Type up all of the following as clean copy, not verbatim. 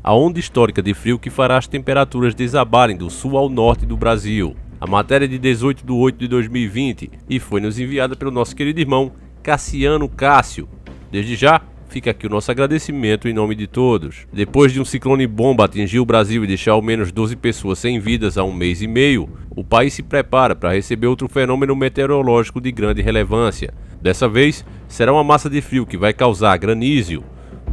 a onda histórica de frio que fará as temperaturas desabarem do sul ao norte do Brasil. A matéria é de 18 de 8 de 2020 e foi nos enviada pelo nosso querido irmão Cassiano Cássio. Desde já, fica aqui o nosso agradecimento em nome de todos. Depois de um ciclone bomba atingir o Brasil e deixar ao menos 12 pessoas sem vidas há um mês e meio, o país se prepara para receber outro fenômeno meteorológico de grande relevância. Dessa vez, será uma massa de frio que vai causar granizo,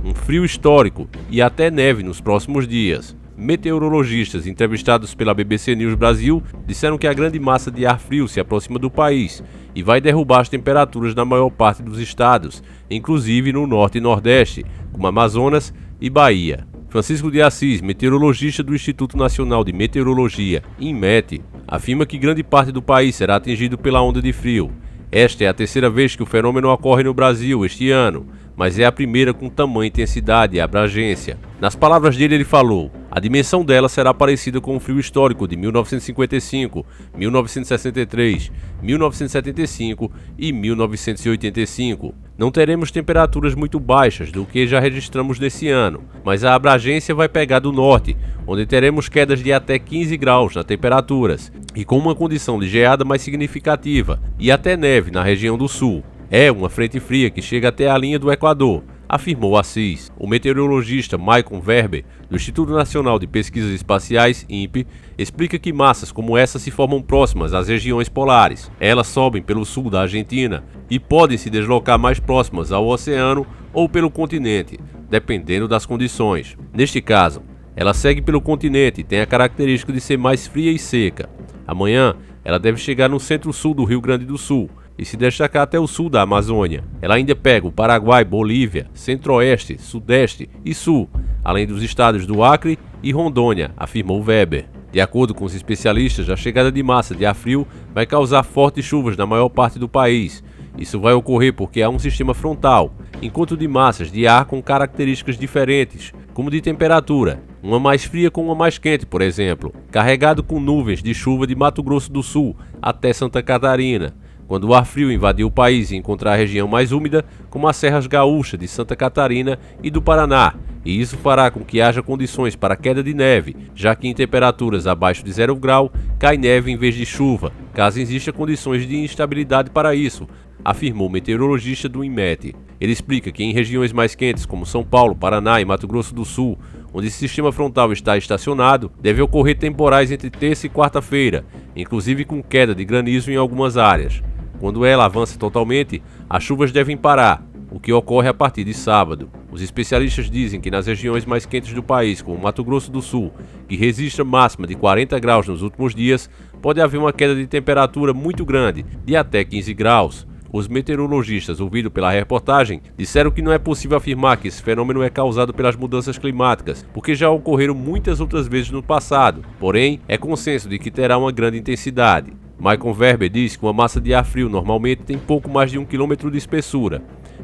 um frio histórico e até neve nos próximos dias. Meteorologistas entrevistados pela BBC News Brasil disseram que a grande massa de ar frio se aproxima do país e vai derrubar as temperaturas na maior parte dos estados, inclusive no norte e nordeste, como Amazonas e Bahia. Francisco de Assis, meteorologista do Instituto Nacional de Meteorologia, INMET, afirma que grande parte do país será atingido pela onda de frio. Esta é a terceira vez que o fenômeno ocorre no Brasil este ano, mas é a primeira com tamanha intensidade e abrangência. Nas palavras dele, ele falou: a dimensão dela será parecida com o frio histórico de 1955, 1963, 1975 e 1985. Não teremos temperaturas muito baixas do que já registramos nesse ano, mas a abrangência vai pegar do norte, onde teremos quedas de até 15 graus nas temperaturas, e com uma condição de geada mais significativa, e até neve na região do sul. É uma frente fria que chega até a linha do Equador, afirmou Assis. O meteorologista Maicon Verber, do Instituto Nacional de Pesquisas Espaciais, INPE, explica que massas como essa se formam próximas às regiões polares. Elas sobem pelo sul da Argentina e podem se deslocar mais próximas ao oceano ou pelo continente, dependendo das condições. Neste caso, ela segue pelo continente e tem a característica de ser mais fria e seca. Amanhã, ela deve chegar no centro-sul do Rio Grande do Sul e se destacar até o sul da Amazônia. Ela ainda pega o Paraguai, Bolívia, Centro-Oeste, Sudeste e Sul, além dos estados do Acre e Rondônia, afirmou Weber. De acordo com os especialistas, a chegada de massa de ar frio vai causar fortes chuvas na maior parte do país. Isso vai ocorrer porque há um sistema frontal, encontro de massas de ar com características diferentes, como de temperatura, uma mais fria com uma mais quente, por exemplo, carregado com nuvens de chuva de Mato Grosso do Sul até Santa Catarina. Quando o ar frio invadir o país e encontrar a região mais úmida, como as serras gaúchas de Santa Catarina e do Paraná, e isso fará com que haja condições para queda de neve, já que em temperaturas abaixo de 0 grau cai neve em vez de chuva, caso existam condições de instabilidade para isso, afirmou o meteorologista do INMET. Ele explica que em regiões mais quentes como São Paulo, Paraná e Mato Grosso do Sul, onde esse sistema frontal está estacionado, deve ocorrer temporais entre terça e quarta-feira, inclusive com queda de granizo em algumas áreas. Quando ela avança totalmente, as chuvas devem parar, o que ocorre a partir de sábado. Os especialistas dizem que nas regiões mais quentes do país, como Mato Grosso do Sul, que registra máxima de 40 graus nos últimos dias, pode haver uma queda de temperatura muito grande, de até 15 graus. Os meteorologistas, ouvidos pela reportagem, disseram que não é possível afirmar que esse fenômeno é causado pelas mudanças climáticas, porque já ocorreram muitas outras vezes no passado, porém, é consenso de que terá uma grande intensidade. Maicon Verber diz que uma massa de ar frio normalmente tem pouco mais de 1 km de espessura,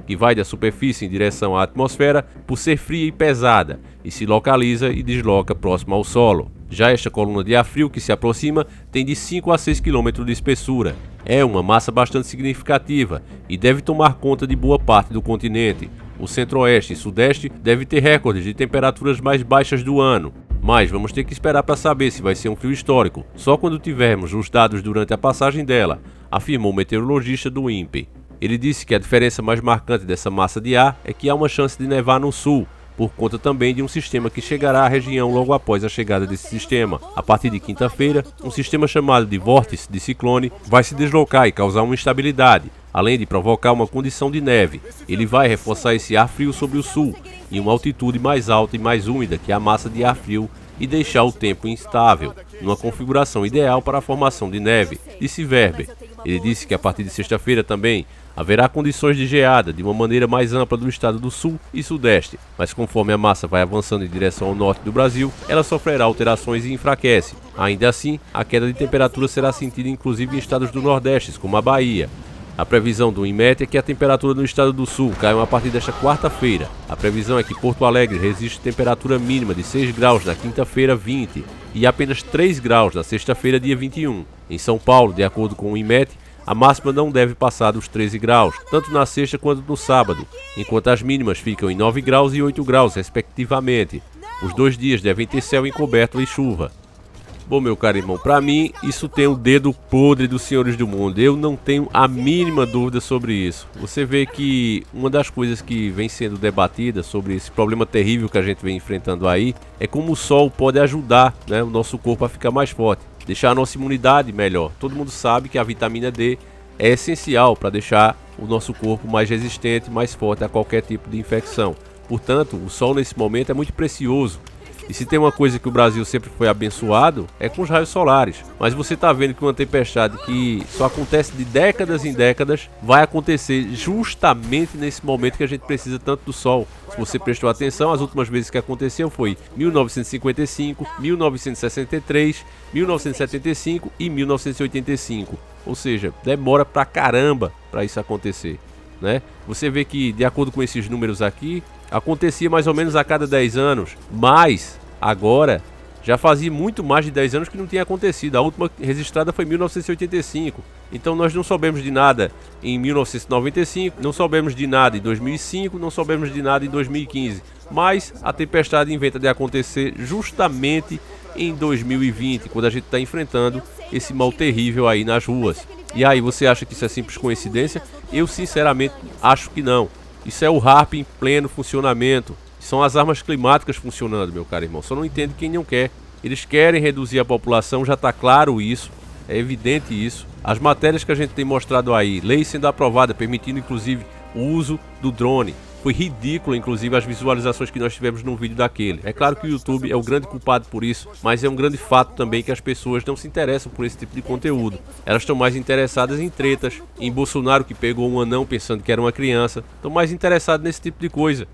que vai da superfície em direção à atmosfera por ser fria e pesada, e se localiza e desloca próximo ao solo. Já esta coluna de ar frio que se aproxima tem de 5 a 6 km de espessura. É uma massa bastante significativa e deve tomar conta de boa parte do continente. O Centro-Oeste e Sudeste deve ter recordes de temperaturas mais baixas do ano, mas vamos ter que esperar para saber se vai ser um frio histórico, só quando tivermos os dados durante a passagem dela, afirmou o meteorologista do INPE. Ele disse que a diferença mais marcante dessa massa de ar é que há uma chance de nevar no sul, por conta também de um sistema que chegará à região logo após a chegada desse sistema. A partir de quinta-feira, um sistema chamado de vórtice de ciclone vai se deslocar e causar uma instabilidade, além de provocar uma condição de neve. Ele vai reforçar esse ar frio sobre o sul, em uma altitude mais alta e mais úmida que a massa de ar frio, e deixar o tempo instável, numa configuração ideal para a formação de neve, disse Verber. Ele disse que a partir de sexta-feira também haverá condições de geada de uma maneira mais ampla do estado do sul e sudeste, mas conforme a massa vai avançando em direção ao norte do Brasil, ela sofrerá alterações e enfraquece. Ainda assim, a queda de temperatura será sentida inclusive em estados do nordeste, como a Bahia. A previsão do INMET é que a temperatura no estado do sul caia a partir desta quarta-feira. A previsão é que Porto Alegre registre temperatura mínima de 6 graus na quinta-feira 20 e apenas 3 graus na sexta-feira dia 21. Em São Paulo, de acordo com o INMET, a máxima não deve passar dos 13 graus, tanto na sexta quanto no sábado, enquanto as mínimas ficam em 9 graus e 8 graus, respectivamente. Os 2 dias devem ter céu encoberto e chuva. Bom, meu caro irmão, pra mim isso tem o dedo podre dos senhores do mundo. Eu não tenho a mínima dúvida sobre isso. Você vê que uma das coisas que vem sendo debatida sobre esse problema terrível que a gente vem enfrentando aí é como o sol pode ajudar, né, o nosso corpo a ficar mais forte, deixar a nossa imunidade melhor. Todo mundo sabe que a vitamina D é essencial para deixar o nosso corpo mais resistente, mais forte a qualquer tipo de infecção. Portanto, o sol nesse momento é muito precioso. E se tem uma coisa que o Brasil sempre foi abençoado, é com os raios solares. Mas você está vendo que uma tempestade que só acontece de décadas em décadas, vai acontecer justamente nesse momento que a gente precisa tanto do sol. Se você prestou atenção, as últimas vezes que aconteceu foi 1955, 1963, 1975 e 1985. Ou seja, demora pra caramba para isso acontecer, né? Você vê que, de acordo com esses números aqui, acontecia mais ou menos a cada 10 anos, mas agora já fazia muito mais de 10 anos que não tinha acontecido. A última registrada foi em 1985. Então nós não soubemos de nada em 1995, não soubemos de nada em 2005, não soubemos de nada em 2015. Mas a tempestade inventa de acontecer justamente em 2020, quando a gente está enfrentando esse mal terrível aí nas ruas. E aí, você acha que isso é simples coincidência? Eu sinceramente acho que não. Isso é o HAARP em pleno funcionamento. São as armas climáticas funcionando, meu caro irmão. Só não entende quem não quer. Eles querem reduzir a população, já está claro isso. É evidente isso. As matérias que a gente tem mostrado aí, lei sendo aprovada, permitindo inclusive o uso do drone. Foi ridículo, inclusive, as visualizações que nós tivemos no vídeo daquele. É claro que o YouTube é o grande culpado por isso, mas é um grande fato também que as pessoas não se interessam por esse tipo de conteúdo. Elas estão mais interessadas em tretas, em Bolsonaro que pegou um anão pensando que era uma criança. Estão mais interessadas nesse tipo de coisa.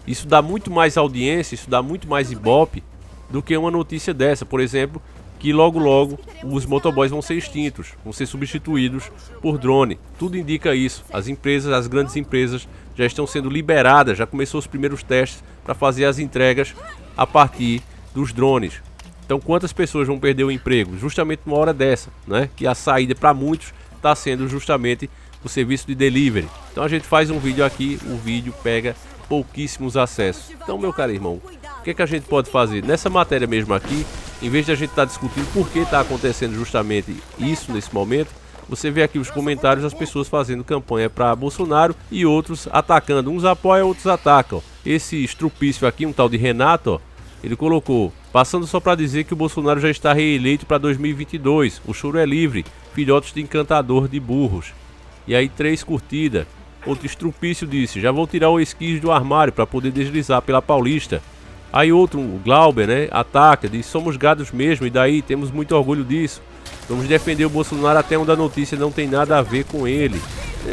Isso dá muito mais audiência, isso dá muito mais ibope do que uma notícia dessa, por exemplo, que logo logo os motoboys vão ser extintos, vão ser substituídos por drone. Tudo indica isso. As empresas, as grandes empresas já estão sendo liberadas, já começou os primeiros testes para fazer as entregas a partir dos drones. Então quantas pessoas vão perder o emprego? Justamente numa hora dessa, né? Que a saída para muitos está sendo justamente o serviço de delivery. Então a gente faz um vídeo aqui, o vídeo pega pouquíssimos acessos. Então, meu caro irmão, o que é que a gente pode fazer? Nessa matéria mesmo aqui, em vez de a gente estar discutindo por que está acontecendo justamente isso nesse momento, você vê aqui os comentários das pessoas fazendo campanha para Bolsonaro e outros atacando. Uns apoiam, outros atacam. Esse estrupício aqui, um tal de Renato, ó, ele colocou: passando só para dizer que o Bolsonaro já está reeleito para 2022. O choro é livre. Filhotes de encantador de burros. E aí 3 curtidas. Outro estrupício disse: já vou tirar o esquis do armário para poder deslizar pela Paulista. Aí outro, o Glauber, né, ataca, diz: somos gados mesmo, e daí temos muito orgulho disso. Vamos defender o Bolsonaro até onde a notícia não tem nada a ver com ele.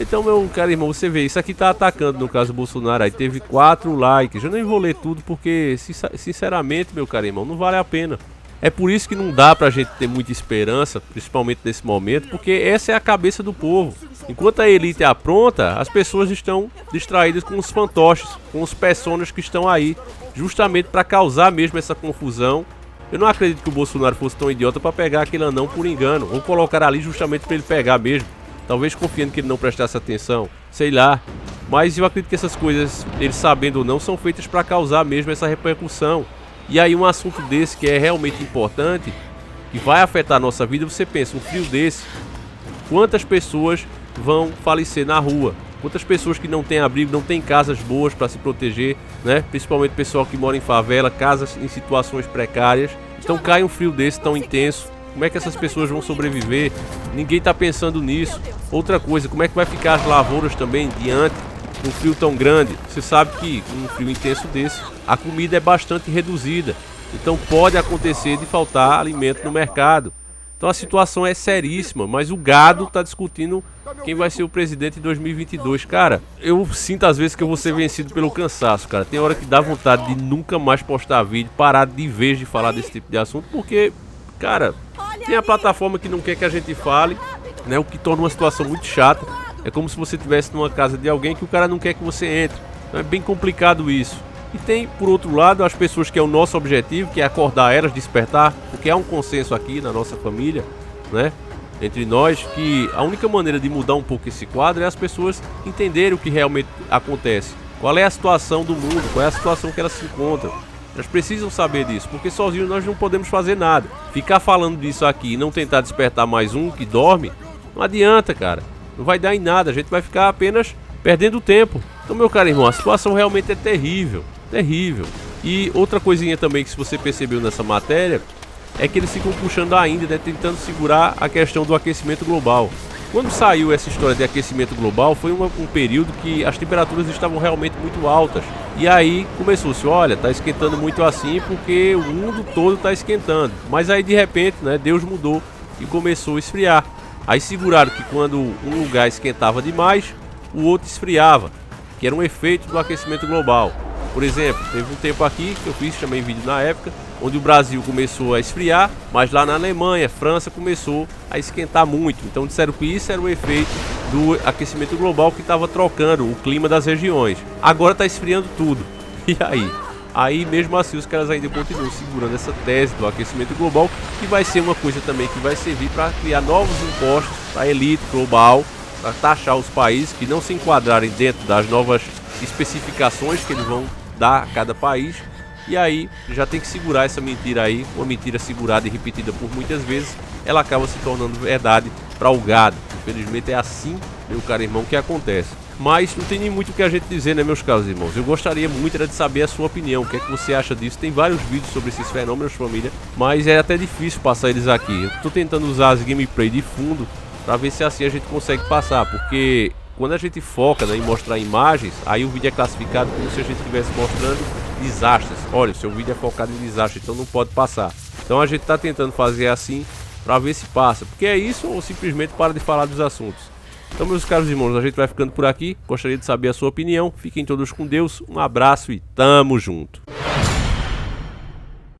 Então, meu caro irmão, você vê, isso aqui tá atacando no caso do Bolsonaro. Aí teve 4 likes. Eu nem vou ler tudo porque, sinceramente, meu caro irmão, não vale a pena. É por isso que não dá pra gente ter muita esperança, principalmente nesse momento, porque essa é a cabeça do povo. Enquanto a elite é apronta, as pessoas estão distraídas com os fantoches, com os personas que estão aí, justamente para causar mesmo essa confusão. Eu não acredito que o Bolsonaro fosse tão idiota para pegar aquele anão por engano, ou colocar ali justamente para ele pegar mesmo. Talvez confiando que ele não prestasse atenção, sei lá. Mas eu acredito que essas coisas, ele sabendo ou não, são feitas para causar mesmo essa repercussão. E aí um assunto desse que é realmente importante, que vai afetar a nossa vida, você pensa, um frio desse, quantas pessoas vão falecer na rua? Quantas pessoas que não têm abrigo, não têm casas boas para se proteger, né? Principalmente pessoal que mora em favela, casas em situações precárias. Então cai um frio desse tão intenso, como é que essas pessoas vão sobreviver? Ninguém está pensando nisso. Outra coisa, como é que vai ficar as lavouras também diante de um frio tão grande? Você sabe que com um frio intenso desse, a comida é bastante reduzida. Então pode acontecer de faltar alimento no mercado. Então a situação é seríssima, mas o gado está discutindo quem vai ser o presidente em 2022. Cara, eu sinto às vezes que eu vou ser vencido pelo cansaço, cara. Tem hora que dá vontade de nunca mais postar vídeo, parar de vez de falar desse tipo de assunto, porque, cara, Tem a plataforma que não quer que a gente fale, né? O que torna uma situação muito chata. É como se você estivesse numa casa de alguém que o cara não quer que você entre. Então é bem complicado isso. E tem, por outro lado, as pessoas que é o nosso objetivo, que é acordar elas, despertar, porque há um consenso aqui na nossa família, né? Entre nós, que a única maneira de mudar um pouco esse quadro é as pessoas entenderem o que realmente acontece. Qual é a situação do mundo, qual é a situação que elas se encontram. Elas precisam saber disso, porque sozinhos nós não podemos fazer nada. Ficar falando disso aqui e não tentar despertar mais um que dorme, não adianta, cara. Não vai dar em nada, a gente vai ficar apenas perdendo tempo. Então, meu caro irmão, a situação realmente é terrível, terrível. E outra coisinha também que se você percebeu nessa matéria, é que eles ficam puxando ainda, né, tentando segurar a questão do aquecimento global. Quando saiu essa história de aquecimento global, foi um período que as temperaturas estavam realmente muito altas. E aí começou-se, olha, tá esquentando muito assim porque o mundo todo tá esquentando. Mas aí de repente, né, Deus mudou e começou a esfriar. Aí seguraram que quando um lugar esquentava demais, o outro esfriava, que era um efeito do aquecimento global. Por exemplo, teve um tempo aqui que eu fiz, chamei vídeo na época, onde o Brasil começou a esfriar, mas lá na Alemanha, França começou a esquentar muito. Então disseram que isso era o efeito do aquecimento global que estava trocando o clima das regiões. Agora está esfriando tudo. E aí? Aí mesmo assim os caras ainda continuam segurando essa tese do aquecimento global, que vai ser uma coisa também que vai servir para criar novos impostos para a elite global, para taxar os países que não se enquadrarem dentro das novas especificações que eles vão dar a cada país. E aí já tem que segurar essa mentira aí, uma mentira segurada e repetida por muitas vezes, ela acaba se tornando verdade para o gado. Infelizmente é assim, meu caro irmão, que acontece. Mas não tem nem muito o que a gente dizer, né, meus caros irmãos? Eu gostaria muito de saber a sua opinião, o que é que você acha disso. Tem vários vídeos sobre esses fenômenos, família, mas é até difícil passar eles aqui. Eu tô tentando usar as gameplay de fundo para ver se assim a gente consegue passar, porque quando a gente foca, né, em mostrar imagens, aí o vídeo é classificado como se a gente estivesse mostrando desastres. Olha, o seu vídeo é focado em desastre, então não pode passar. Então a gente está tentando fazer assim para ver se passa, porque é isso ou simplesmente para de falar dos assuntos. Então, meus caros irmãos, a gente vai ficando por aqui. Gostaria de saber a sua opinião. Fiquem todos com Deus, um abraço e tamo junto.